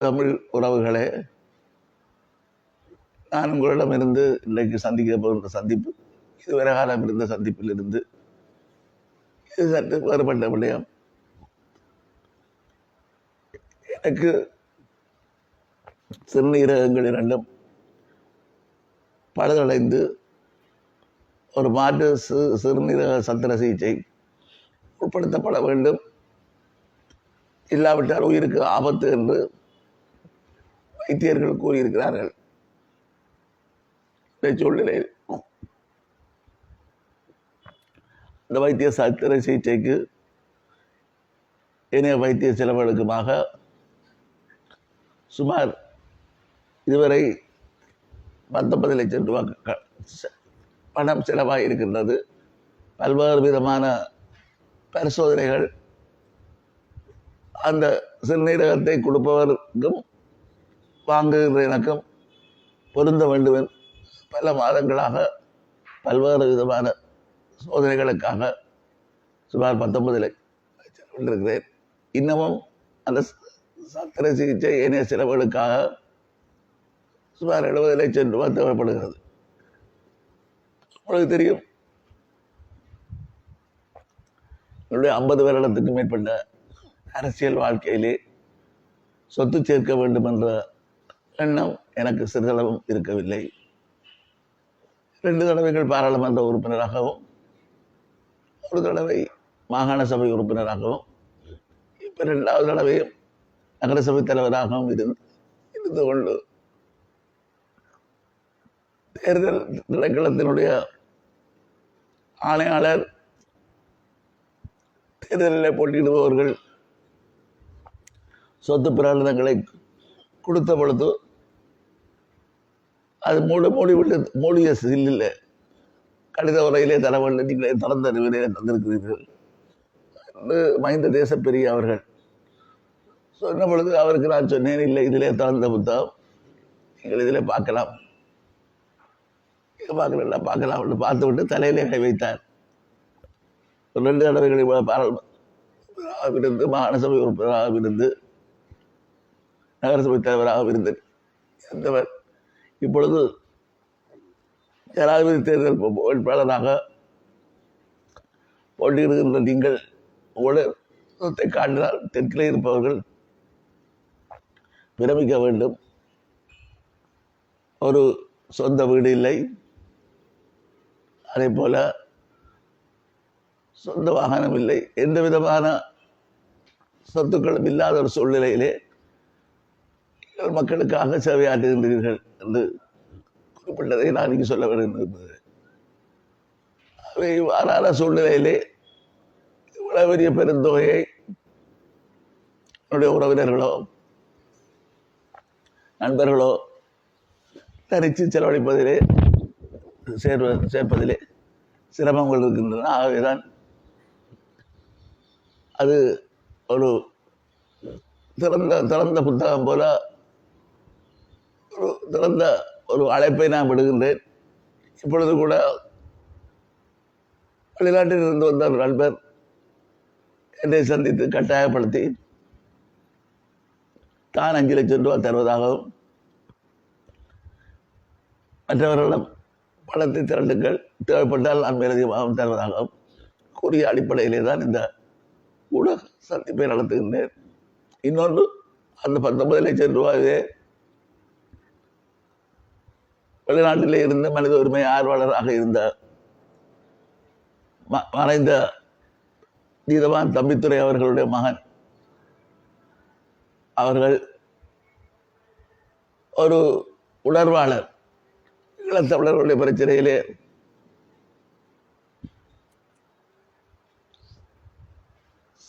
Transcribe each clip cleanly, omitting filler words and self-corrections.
தமிழ் உறவுகளே, நான் உங்களிடமிருந்து இன்றைக்கு சந்திக்க போகின்ற சந்திப்பு இதுவரை காலம் இருந்த சந்திப்பில் இருந்து இது சற்று வேறுபட்ட விடயம். எனக்கு சிறுநீரகங்கள் இரண்டும் பழுதடைந்து ஒரு மாற்று சிறுநீரக சத்திர சிகிச்சை உட்படுத்தப்பட வேண்டும், இல்லாவிட்டால் உயிருக்கு ஆபத்து என்று வைத்தியர்கள் கூறியிருக்கிறார்கள். இந்த சூழ்நிலையில் இந்த வைத்திய சத்திர சிகிச்சைக்கு இணைய வைத்திய செலவுகளுக்குமாக சுமார் இதுவரை 19 லட்சம் ரூபாய் பணம் செலவாக இருக்கின்றது. பல்வேறு விதமான பரிசோதனைகள் அந்த சிறுநீரகத்தை கொடுப்பவருக்கும் வாங்குகின்ற எனக்கும் பொருந்த வேண்டும். பல மாதங்களாக பல்வேறு விதமான சோதனைகளுக்காக சுமார் 19 லட்சம் இருக்கிறேன். இன்னமும் அந்த சத்திர சிகிச்சை ஏனைய செலவுகளுக்காக சுமார் 70 லட்சம் ரூபாய் தேவைப்படுகிறது. உங்களுக்கு தெரியும், என்னுடைய 50 வருடத்துக்கு மேற்பட்ட அரசியல் வாழ்க்கையிலே சொத்து சேர்க்க வேண்டும் என்ற எண்ணம் எனக்கு சிறிதளவும் இருக்கவில்லை. 2 தடவைகள் பாராளுமன்ற உறுப்பினராகவும் 1 தடவை மாகாண சபை உறுப்பினராகவும் இப்போ 2வது தடவையும் நகரசபை தலைவராகவும் இருந்து கொண்டு தேர்தல் திணைக்களத்தினுடைய ஆணையாளர் தேர்தலில் போட்டியிடுபவர்கள் சொத்து பிரகடனங்களை கொடுத்த பொழுது அது மூடிய சில்லில் கடித உரையிலே தர வேண்டும், நீங்களே திறந்த நிலையிலே தந்திருக்கிறீர்கள் என்று மஹிந்த தேசப்பிரிய அவர்கள் சொன்ன பொழுது அவருக்கு நான் சொன்னேன், இல்லை இதிலே திறந்த புத்தகம், நீங்கள் இதில் பார்க்கலாம் பார்க்கலாம் என்று பார்த்து விட்டு தலையிலே கை வைத்தார். 2 தடவைகளில் பாராளுமன்ற இருந்து மாகாண சபை உறுப்பினராக இருந்து நகரசபை தலைவராக இருந்தேன். இருந்தவர் இப்பொழுது ஜனாதிபதி தேர்தல் வேட்பாளராக போட்டியிடுகின்ற நீங்கள் உங்களை காட்டினால் தெற்கிலே இருப்பவர்கள் பிரமிக்க வேண்டும். ஒரு சொந்த வீடு இல்லை, அதே போல சொந்த வாகனம் இல்லை, எந்த விதமான சொத்துக்களும் இல்லாத ஒரு சூழ்நிலையிலே மக்களுக்காக சேவையாற்றுகின்றீர்கள் என்று குறிப்பிட்டதை நான் இங்கு சொல்ல வேண்டியிருந்தது. அவை இவ்வாறான சூழ்நிலையிலே இவ்வளவு பெரிய பெருந்தொகையை என்னுடைய உறவினர்களோ நண்பர்களோ தனித்து செலவழிப்பதிலே சேர்ப்பதிலே சிரமங்கள் இருக்கின்றன. ஆகவேதான் அது ஒரு திறந்த புத்தகம் போல திறந்த ஒரு அழைப்பை நான் விடுகின்றேன். இப்பொழுது கூட வெளிநாட்டில் இருந்து வந்த ஒரு நண்பர் என்னை சந்தித்து கட்டாயப்படுத்தி தான் 5 லட்சம் ரூபாய் தருவதாகவும் மற்றவர்களிடம் பணத்தை திரண்டுகள் தேவைப்பட்டால் நான் மேலதிகமாகவும் தருவதாகவும் கூறிய அடிப்படையிலே தான் இந்த ஊடக சந்திப்பை நடத்துகின்றேன். இன்னொன்று, அந்த 19 லட்சம் ரூபாயே வெளிநாட்டிலே இருந்த மனித உரிமை ஆர்வலராக இருந்த மறைந்த நீதவான் தம்பித்துரை அவர்களுடைய மகன் அவர்கள் ஒரு உணர்வாளர், ஈழத்தமிழர்களுடைய பிரச்சனையிலே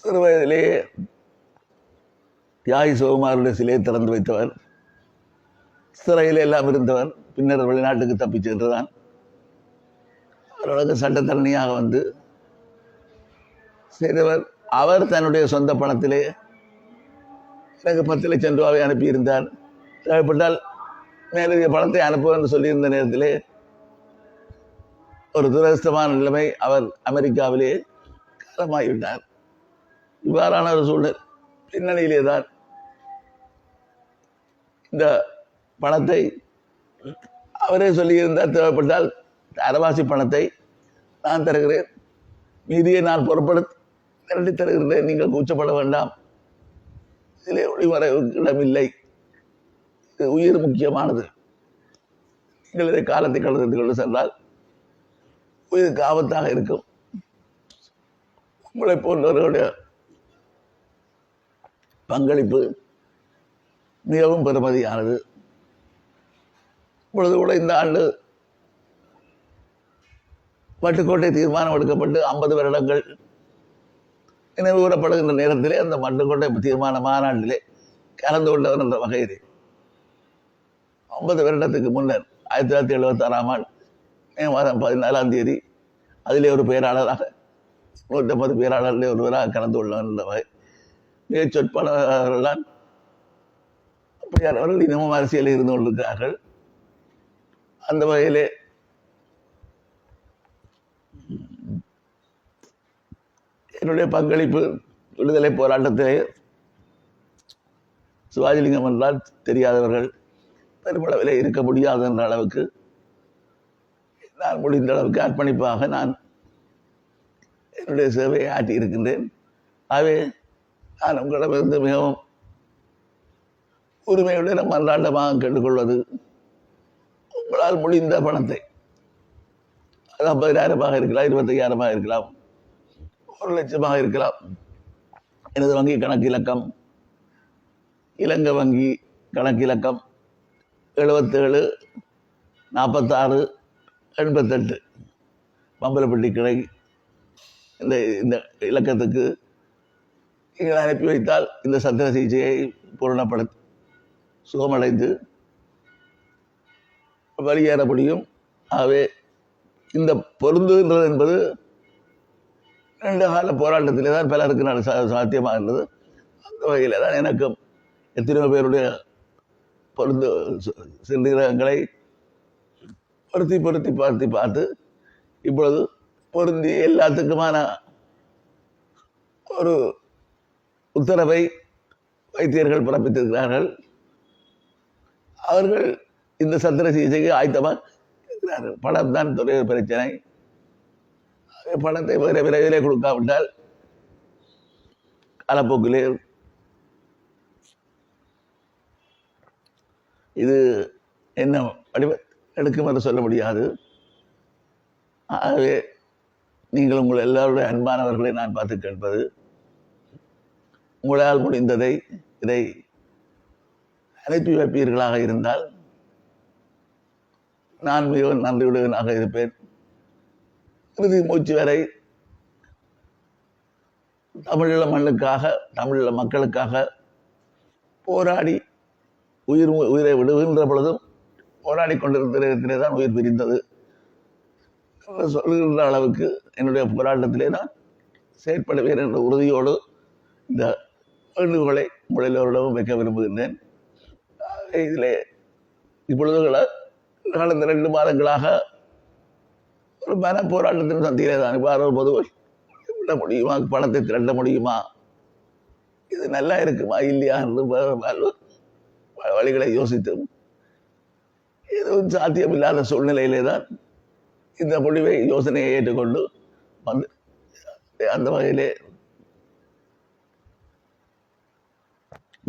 சிறு வயதிலேயே தியாகி சிவகுமாருடைய சிலையை திறந்து வைத்தவர், சிறையில் எல்லாம் இருந்தவர், பின்னர் வெளிநாட்டுக்கு தப்பி சென்றுதான் அவர்களுக்கு சட்டத்தரணியாக வந்து செய்தவர். அவர் தன்னுடைய சொந்த பணத்திலே எனக்கு 10 லட்சம் ரூபாவை அனுப்பியிருந்தார். தேவைப்பட்டால் மேலதிக பணத்தை அனுப்புவோம் என்று சொல்லியிருந்த நேரத்திலே ஒரு துரதிர்ஷ்டமான நிலைமை, அவர் அமெரிக்காவிலே காலமாகிவிட்டார். இவ்வாறான ஒரு சூழ்நிலை பின்னணியிலே தான் இந்த பணத்தை அவரே சொல்லியிருந்தால் தேவைப்பட்டால் அரைவாசி பணத்தை நான் தருகிறேன், மீதியை நான் புறப்படுத்தி திரட்டி தருகிறேன், நீங்கள் கூச்சப்பட வேண்டாம், இதிலே ஒளிமறைவுக்கு இடமில்லை, இது உயிர் முக்கியமானது, நீங்கள் இதை காலத்தை கடந்து கொண்டு சென்றால் உயிருக்கு ஆபத்தாக இருக்கும், உங்களை போன்றவர்களுடைய பங்களிப்பு மிகவும் பெருமதியானது. இப்பொழுது கூட இந்த ஆண்டு வட்டுக்கோட்டை தீர்மானம் எடுக்கப்பட்டு 50 வருடங்கள் நினைவு கூறப்படுகின்ற நேரத்திலே அந்த வட்டுக்கோட்டை தீர்மான மாநாட்டிலே கலந்து கொண்டவர் என்ற வகையிலே 50 வருடத்துக்கு முன்னர் 1976ஆம் ஆண்டு மே மாதம் 14ஆம் தேதி அதிலே ஒரு பேராளராக 150 பேராளர்களே ஒருவராக கலந்து கொள்ளவர் என்ற வகை மிகச் சொற்பனவர்கள்தான் அவர்கள் இன்னமும் அரசியலில் இருந்து கொண்டிருக்கிறார்கள். அந்த வகையிலே என்னுடைய பங்களிப்பு விடுதலை போராட்டத்திலே சிவாஜிலிங்கம் என்றால் தெரியாதவர்கள் பெருமளவிலே இருக்க முடியாது என்ற அளவுக்கு நான் முடிந்த அளவுக்கு அர்ப்பணிப்பாக நான் என்னுடைய சேவையை ஆற்றி இருக்கின்றேன். ஆகவே நான் உங்களிடமிருந்து மிகவும் உரிமையுடன் மன்றாண்டமாக கேட்டுக்கொள்வது, உங்களால் முடிந்த பணத்தை, அது 50,000 இருக்கலாம், 25,000 இருக்கலாம், 1,00,000 இருக்கலாம், எனது வங்கி கணக்கு இலக்கம் இலங்கை வங்கி கணக்கு இலக்கம் 77 46 88 பம்பலப்பட்டி கிளை, இந்த இலக்கத்துக்கு நீங்கள் அனுப்பி வைத்தால் இந்த சத்திர சிகிச்சையை பூரணப்படுத்தி சுகமடைந்து வெளியேற முடியும். ஆகவே இந்த பொருந்துகின்றது என்பது நீண்ட கால போராட்டத்திலே தான் பலருக்கு சாத்தியமாக இருந்தது. அந்த வகையில் தான் எனக்கும் எத்தனையோ பேருடைய பொருந்து சிறுநீரகங்களை பொருத்தி பார்த்து இப்பொழுது பொருந்தி எல்லாத்துக்குமான ஒரு உத்தரவை வைத்தியர்கள் பிறப்பித்திருக்கிறார்கள். அவர்கள் இந்த சத்திர சிகிச்சைக்கு ஆயத்தமாக இருக்கிறார்கள். பணம் தான் தொழில் பிரச்சனை. பணத்தை விரைவிலே கொடுக்காவிட்டால் காலப்போக்கிலே இது என்ன வடிவ எடுக்கும் என்று சொல்ல முடியாது. ஆகவே நீங்கள் உங்கள் எல்லாருடைய அன்பானவர்களை நான் பார்த்து கேட்பது, உங்களால் முடிந்ததை இதை அனுப்பி வைப்பீர்களாக இருந்தால் நான் மிகவும் நன்றியுடையவனாக இருப்பேன். இறுதி மூச்சு வரை தமிழீழ மண்ணுக்காக, தமிழீழ மக்களுக்காக போராடி உயிரை விடுகின்ற பொழுதும் போராடி கொண்டிருந்த நேரத்திலே தான் உயிர் பிரிந்தது சொல்கின்ற அளவுக்கு என்னுடைய போராட்டத்திலே நான் செயற்படுவேன் என்ற உறுதியோடு இந்த வேண்டுகோளை எல்லோரிடமும் வைக்க விரும்புகின்றேன். இதிலே இப்பொழுது கடந்த 2 மாதங்களாக ஒரு மன போராட்டத்தின் சந்தியிலே தான் இப்போ பொதுவாக விட முடியுமா, பணத்தை திரட்ட முடியுமா, இது நல்லா இருக்குமா இல்லையா என்று வழிகளை யோசித்தும் எதுவும் சாத்தியமில்லாத சூழ்நிலையிலே தான் இந்த முடிவை யோசனையை ஏற்றுக்கொண்டு வந்து அந்த வகையிலே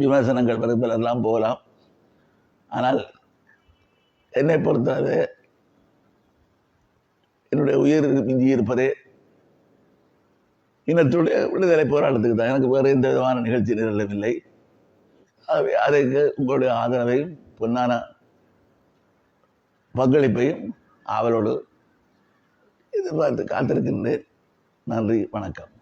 விமர்சனங்கள் பெரும்பெல்லாம் போகலாம். ஆனால் என்னை பொறுத்தவரை என்னுடைய உயிர் மிஞ்சி இருப்பதே இனத்துடைய விடுதலை போராட்டத்துக்கு தான். எனக்கு வேறு எந்த விதமான நிகழ்ச்சி நிரலவில்லை. ஆகவே அதற்கு உங்களுடைய ஆதரவையும் பொன்னான பங்களிப்பையும் ஆவலோடு எதிர்பார்த்து காத்திருக்கின்றேன். நன்றி, வணக்கம்.